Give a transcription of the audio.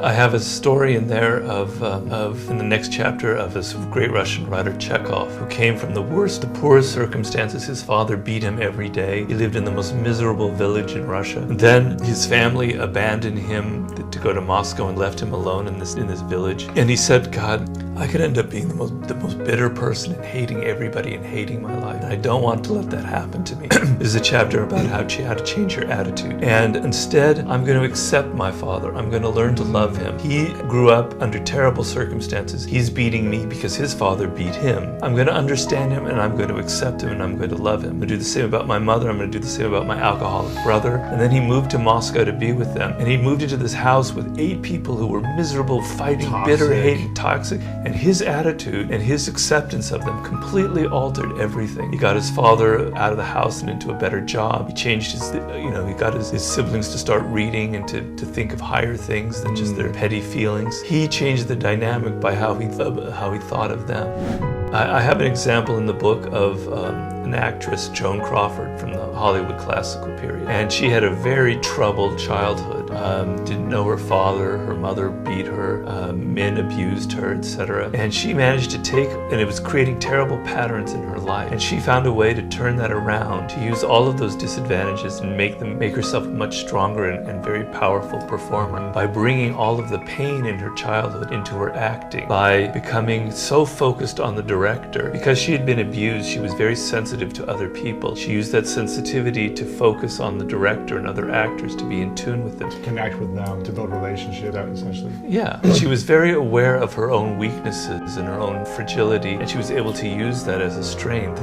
I have a story in there in the next chapter of this great Russian writer Chekhov, who came from the poorest circumstances. His father beat him every day. He lived in the most miserable village in Russia. Then his family abandoned him to go to Moscow and left him alone in this village. And he said, God, I could end up being the most bitter person and hating everybody and hating my life. And I don't want to let that happen to me. There's a chapter about how to change your attitude. And instead, I'm going to accept my father. I'm going to learn to love him. He grew up under terrible circumstances. He's beating me because his father beat him. I'm going to understand him, and I'm going to accept him, and I'm going to love him. I'm going to do the same about my mother. I'm going to do the same about my alcoholic brother. And then he moved to Moscow to be with them. And he moved into this house with 8 people who were miserable, fighting, bitter, hating, toxic. And his attitude and his acceptance of them completely altered everything. He got his father out of the house and into a better job. He changed he got his siblings to start reading and to think of higher things than just their petty feelings. He changed the dynamic by how he thought of them. I have an example in the book of an actress, Joan Crawford, from the Hollywood classical period. And she had a very troubled childhood. Didn't know her father, her mother beat her, men abused her, etc. And she managed to and it was creating terrible patterns in her life. And she found a way to turn that around, to use all of those disadvantages and make herself a much stronger and very powerful performer by bringing all of the pain in her childhood into her acting, by becoming so focused on the director. Because she had been abused, she was very sensitive to other people. She used that sensitivity to focus on the director and other actors, to be in tune with them. To connect with them, to build relationships, essentially. Yeah. She was very aware of her own weaknesses and her own fragility, and she was able to use that as a strength.